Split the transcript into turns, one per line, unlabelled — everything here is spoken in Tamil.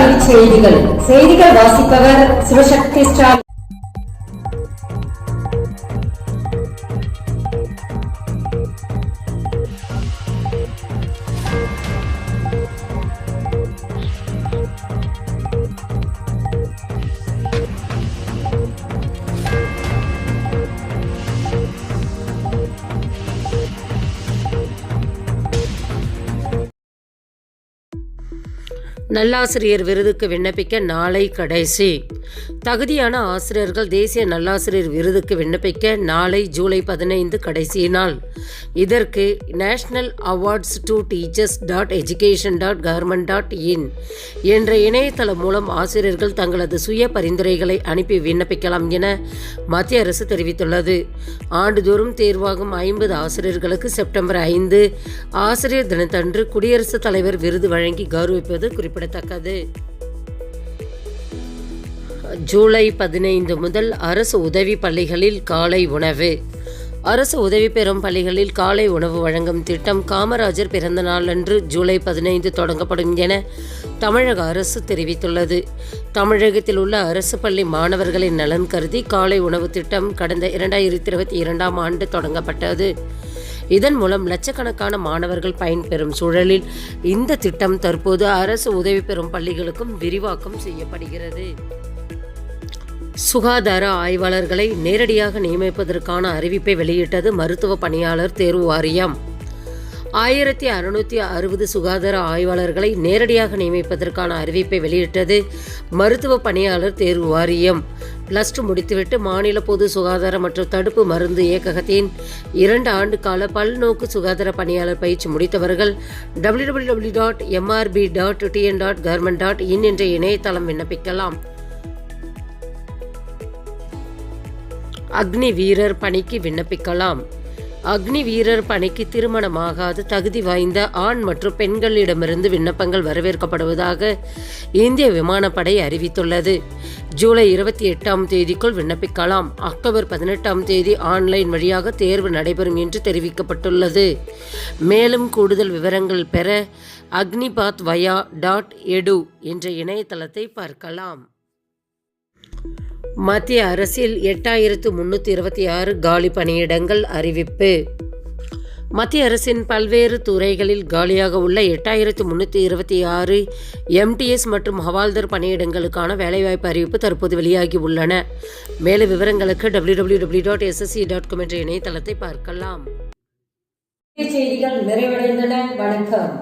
கல்வி செய்திகள் வாசிப்பவர் சிவசக்தி ஸ்டாலின்.
நல்லாசிரியர் விருதுக்கு விண்ணப்பிக்க நாளை கடைசி. தகுதியான ஆசிரியர்கள் தேசிய நல்லாசிரியர் விருதுக்கு விண்ணப்பிக்க நாளை ஜூலை 15 கடைசி நாள். இதற்கு nationalawards2teachers.education.government.in என்ற இணையதளம் மூலம் ஆசிரியர்கள் தங்களது சுய பரிந்துரைகளை அனுப்பி விண்ணப்பிக்கலாம் என மத்திய அரசு தெரிவித்துள்ளது. ஆண்டுதோறும் தேர்வாகும் 50 ஆசிரியர்களுக்கு செப்டம்பர் 5 ஆசிரியர் தினத்தன்று குடியரசுத் தலைவர் விருது வழங்கி கௌரவிப்பது குறிப்பிடத்தக்கது. ஜூலை 15 முதல் அரசு உதவி பள்ளிகளில் காலை உணவு. அரசு உதவி பெறும் பள்ளிகளில் காலை உணவு வழங்கும் திட்டம் காமராஜர் பிறந்த நாளன்று ஜூலை 15 தொடங்கப்படும் என தமிழக அரசு தெரிவித்துள்ளது. தமிழகத்தில் உள்ள அரசு பள்ளி மாணவர்களின் நலன் கருதி காலை உணவு திட்டம் கடந்த 2022ஆம் ஆண்டு தொடங்கப்பட்டது. இதன் மூலம் லட்சக்கணக்கான மாணவர்கள் பயன்பெறும் சூழலில் இந்த திட்டம் தற்போது அரசு உதவி பெறும் பள்ளிகளுக்கும் விரிவாக்கம் செய்யப்படுகிறது. சுகாதார ஆய்வாளர்களை நேரடியாக நியமிப்பதற்கான அறிவிப்பை வெளியிட்டது மருத்துவ பணியாளர் தேர்வு வாரியம். 1660 சுகாதார ஆய்வாளர்களை நேரடியாக நியமிப்பதற்கான அறிவிப்பை வெளியிட்டது மருத்துவ பணியாளர் தேர்வு வாரியம். +2 முடித்துவிட்டு மாநில பொது சுகாதார மற்றும் தடுப்பு மருந்து இயக்ககத்தின் 2 ஆண்டு கால பல்நோக்கு சுகாதார பணியாளர் பயிற்சி முடித்தவர்கள் www.mrb.tn.government.in என்ற இணையதளம் விண்ணப்பிக்கலாம். அக்னி வீரர் பணிக்கு விண்ணப்பிக்கலாம். அக்னி வீரர் பணிக்கு திருமணமாகாத தகுதி வாய்ந்த ஆண் மற்றும் பெண்களிடமிருந்து விண்ணப்பங்கள் வரவேற்கப்படுவதாக இந்திய விமானப்படை அறிவித்துள்ளது. ஜூலை 28ஆம் தேதிக்குள் விண்ணப்பிக்கலாம். அக்டோபர் 18ஆம் தேதி ஆன்லைன் வழியாக தேர்வு நடைபெறும் என்று தெரிவிக்கப்பட்டுள்ளது. மேலும் கூடுதல் விவரங்கள் பெற agnipathvaya.edu என்ற இணையதளத்தை பார்க்கலாம். மத்திய அரசில் 8326 காலி பணியிடங்கள் அறிவிப்பு. மத்திய அரசின் பல்வேறு துறைகளில் காலியாக உள்ள 8326 MTS மற்றும் ஹவால்தார் பணியிடங்களுக்கான வேலைவாய்ப்பு அறிவிப்பு தற்போது வெளியாகி உள்ளன. மேலும் விவரங்களுக்கு www.ssc.com என்ற இணையதளத்தை பார்க்கலாம்.
செய்திகள் நிறைவடைந்தன. வணக்கம்.